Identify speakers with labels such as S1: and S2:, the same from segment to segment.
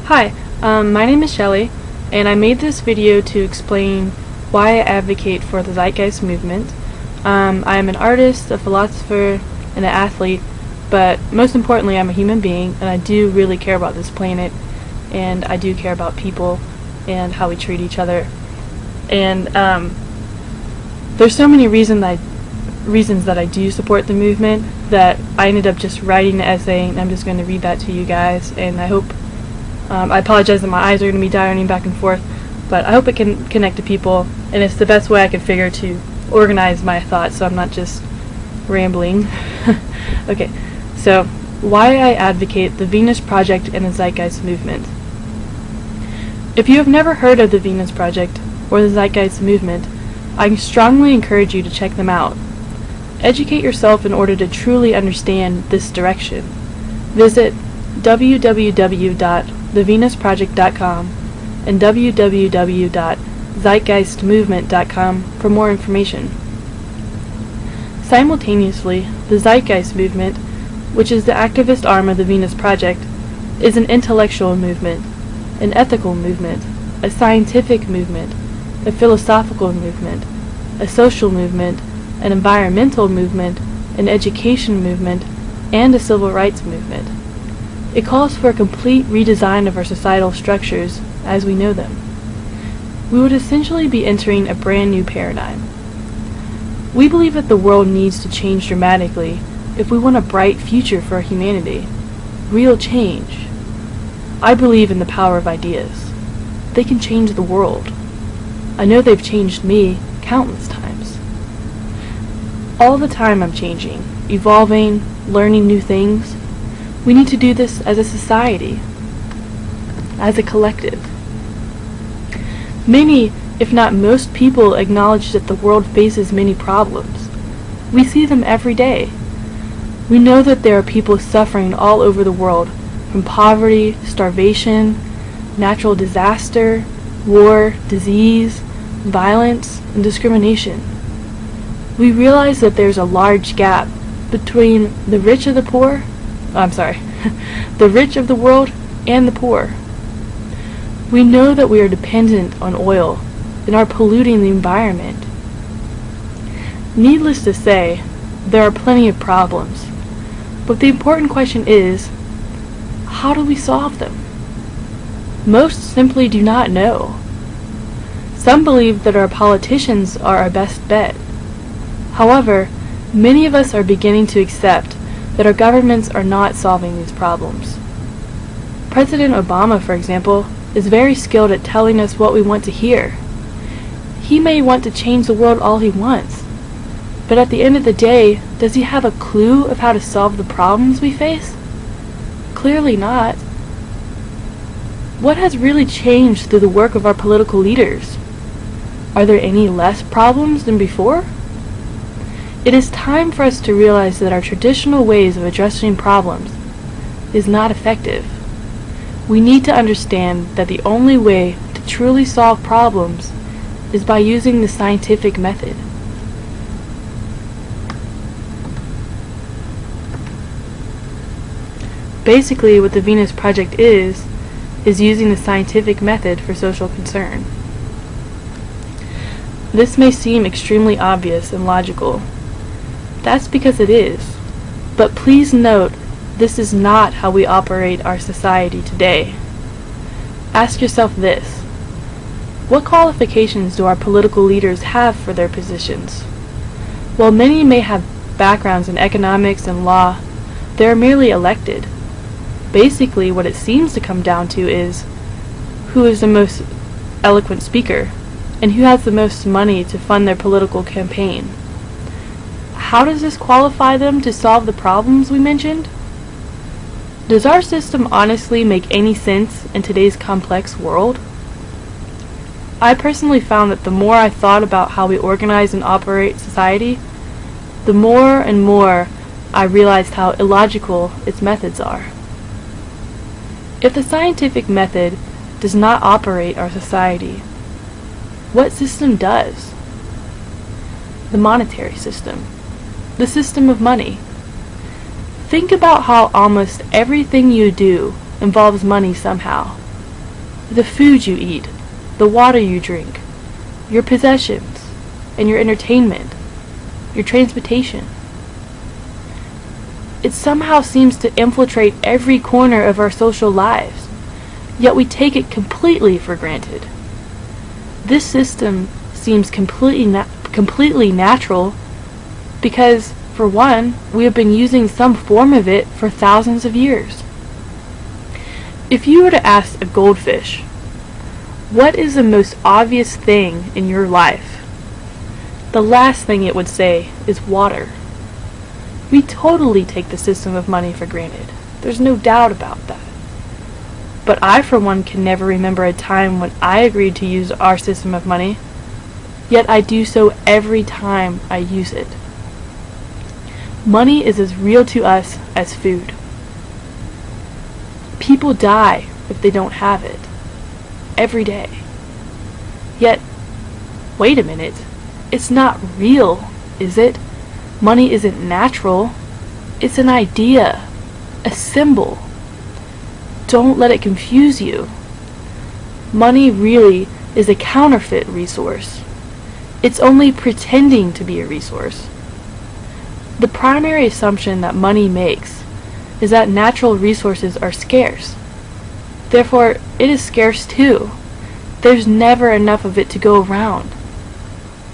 S1: Hi, my name is Shelley, and I made this video to explain why I advocate for the Zeitgeist Movement. I am an artist, a philosopher, and an athlete, but most importantly I'm a human being, and I do really care about this planet, and I do care about people and how we treat each other. And there's so many reasons that I do support the movement that I ended up just writing an essay, and I'm just going to read that to you guys, and I hope I apologize that my eyes are going to be dialing back and forth, but I hope it can connect to people, and it's the best way I could figure to organize my thoughts so I'm not just rambling. Okay, so why I advocate the Venus Project and the Zeitgeist Movement. If you have never heard of the Venus Project or the Zeitgeist Movement, I strongly encourage you to check them out. Educate yourself in order to truly understand this direction. Visit www.thevenusproject.com and www.zeitgeistmovement.com for more information. Simultaneously, the Zeitgeist Movement, which is the activist arm of the Venus Project, is an intellectual movement, an ethical movement, a scientific movement, a philosophical movement, a social movement, an environmental movement, an education movement, and a civil rights movement. It calls for a complete redesign of our societal structures as we know them. We would essentially be entering a brand new paradigm. We believe that the world needs to change dramatically if we want a bright future for humanity. Real change. I believe in the power of ideas. They can change the world. I know they've changed me countless times. All the time I'm changing, evolving, learning new things. We need to do this as a society, as a collective. Many, if not most people, acknowledge that the world faces many problems. We see them every day. We know that there are people suffering all over the world from poverty, starvation, natural disaster, war, disease, violence, and discrimination. We realize that there's a large gap between the rich of the poor, the rich of the world and the poor. We know that we are dependent on oil and are polluting the environment. Needless to say, there are plenty of problems, but the important question is, how do we solve them? Most simply do not know. Some believe that our politicians are our best bet. However, many of us are beginning to accept that our governments are not solving these problems. President Obama, for example, is very skilled at telling us what we want to hear. He may want to change the world all he wants, but at the end of the day, does he have a clue of how to solve the problems we face? Clearly not. What has really changed through the work of our political leaders? Are there any less problems than before? It is time for us to realize that our traditional ways of addressing problems is not effective. We need to understand that the only way to truly solve problems is by using the scientific method. Basically, what the Venus Project is using the scientific method for social concern. This may seem extremely obvious and logical. That's because it is. But please note, this is not how we operate our society today. Ask yourself this. What qualifications do our political leaders have for their positions? While many may have backgrounds in economics and law, they are merely elected. Basically, what it seems to come down to is who is the most eloquent speaker and who has the most money to fund their political campaign. How does this qualify them to solve the problems we mentioned? Does our system honestly make any sense in today's complex world? I personally found that the more I thought about how we organize and operate society, the more and more I realized how illogical its methods are. If the scientific method does not operate our society, what system does? The monetary system. The system of money. Think about how almost everything you do involves money somehow. the food you eat, the water you drink, your possessions, and your entertainment, your transportation. It somehow seems to infiltrate every corner of our social lives, yet we take it completely for granted. This system seems completely natural because, for one, we have been using some form of it for thousands of years. If you were to ask a goldfish, what is the most obvious thing in your life? The last thing it would say is water. We totally take the system of money for granted. There's no doubt about that. But I, for one, can never remember a time when I agreed to use our system of money, yet I do so every time I use it. Money is as real to us as food. People die if they don't have it. Every day. Yet, wait a minute. It's not real, is it? Money isn't natural. It's an idea. A symbol. Don't let it confuse you. Money really is a counterfeit resource. It's only pretending to be a resource. The primary assumption that money makes is that natural resources are scarce. Therefore, it is scarce too. There's never enough of it to go around.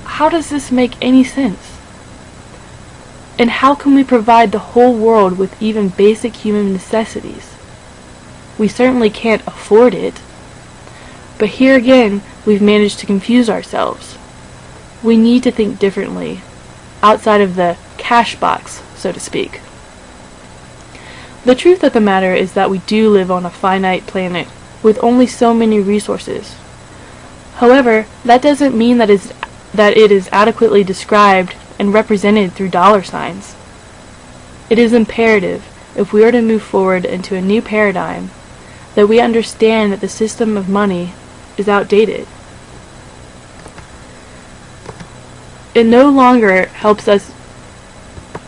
S1: How does this make any sense? And how can we provide the whole world with even basic human necessities? We certainly can't afford it. But here again, we've managed to confuse ourselves. We need to think differently, outside of the cash box, so to speak. The truth of the matter is that we do live on a finite planet with only so many resources. However, that doesn't mean that it is adequately described and represented through dollar signs. It is imperative, if we are to move forward into a new paradigm, that we understand that the system of money is outdated. It no longer helps us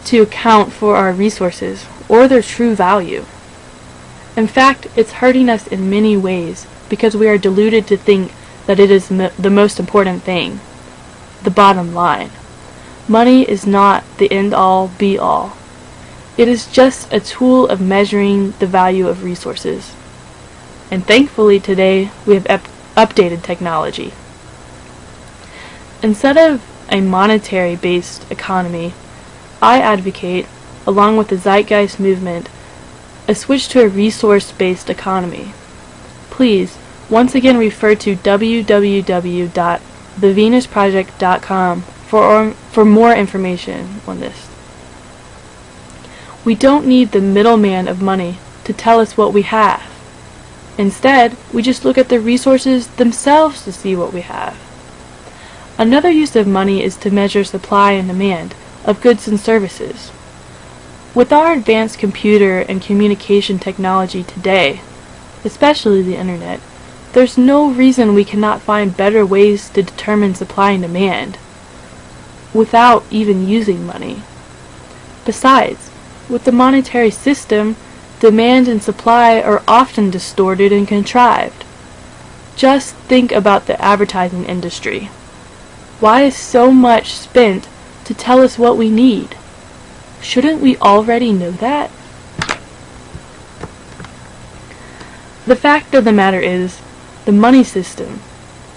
S1: to account for our resources or their true value. In fact, it's hurting us in many ways because we are deluded to think that it is the most important thing, the bottom line. Money is not the end-all, be-all. It is just a tool of measuring the value of resources. And thankfully today we have updated technology. Instead of a monetary-based economy, I advocate, along with the Zeitgeist Movement, a switch to a resource-based economy. Please, once again refer to www.thevenusproject.com for more information on this. We don't need the middleman of money to tell us what we have. Instead, we just look at the resources themselves to see what we have. Another use of money is to measure supply and demand of goods and services. With our advanced computer and communication technology today, especially the internet, there's no reason we cannot find better ways to determine supply and demand without even using money. Besides, with the monetary system, demand and supply are often distorted and contrived. Just think about the advertising industry. Why is so much spent to tell us what we need? Shouldn't we already know that? The fact of the matter is, the money system,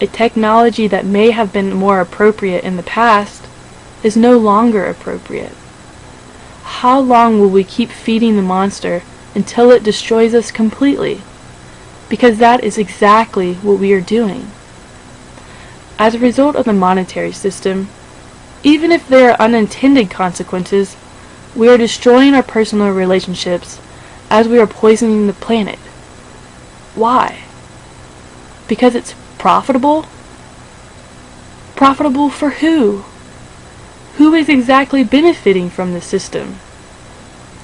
S1: a technology that may have been more appropriate in the past, is no longer appropriate. How long will we keep feeding the monster until it destroys us completely? Because that is exactly what we are doing. As a result of the monetary system, even if there are unintended consequences, we are destroying our personal relationships as we are poisoning the planet. Why? Because it's profitable? Profitable for who? Who is exactly benefiting from the system?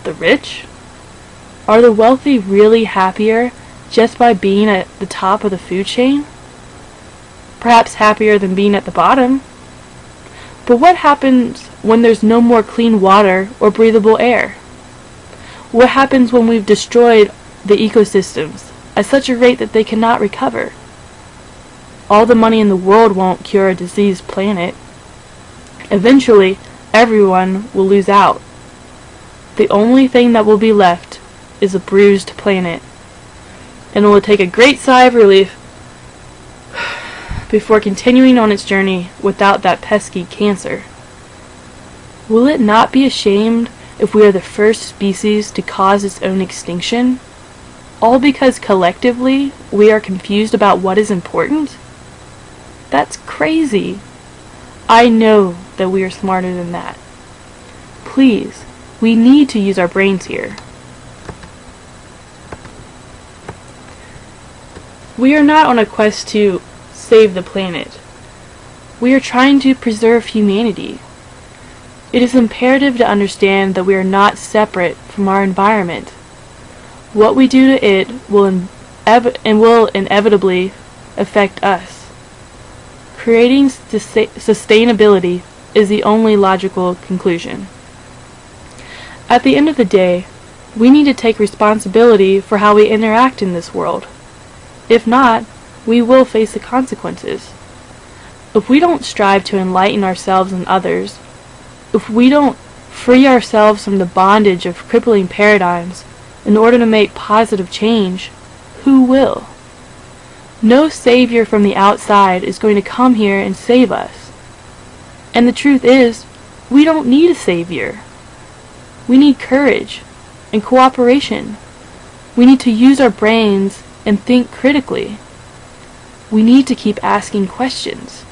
S1: The rich? Are the wealthy really happier just by being at the top of the food chain? Perhaps happier than being at the bottom. But what happens when there's no more clean water or breathable air? What happens when we've destroyed the ecosystems at such a rate that they cannot recover. All the money in the world won't cure a diseased planet. Eventually, everyone will lose out. The only thing that will be left is a bruised planet, and it will take a great sigh of relief before continuing on its journey without that pesky cancer. Will it not be ashamed if we are the first species to cause its own extinction, all because collectively we are confused about what is important? That's crazy. I know that we are smarter than that. Please, we need to use our brains here. We are not on a quest to save the planet. We are trying to preserve humanity. It is imperative to understand that we are not separate from our environment. What we do to it will inevitably affect us. Creating sustainability is the only logical conclusion. At the end of the day, we need to take responsibility for how we interact in this world. If not, we will face the consequences. If we don't strive to enlighten ourselves and others, if we don't free ourselves from the bondage of crippling paradigms in order to make positive change, who will? No savior from the outside is going to come here and save us. And the truth is, we don't need a savior. We need courage and cooperation. We need to use our brains and think critically. We need to keep asking questions.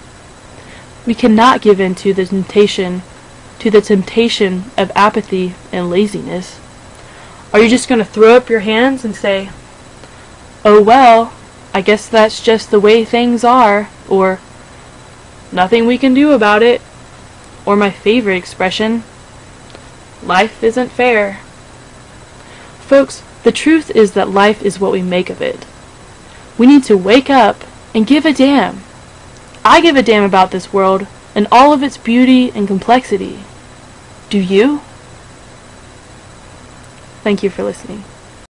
S1: We cannot give in to the temptation of apathy and laziness. Are you just going to throw up your hands and say, "Oh well, I guess that's just the way things are," or "Nothing we can do about it," or my favorite expression, "Life isn't fair"? Folks, the truth is that life is what we make of it. We need to wake up and give a damn. I give a damn about this world and all of its beauty and complexity. Do you? Thank you for listening.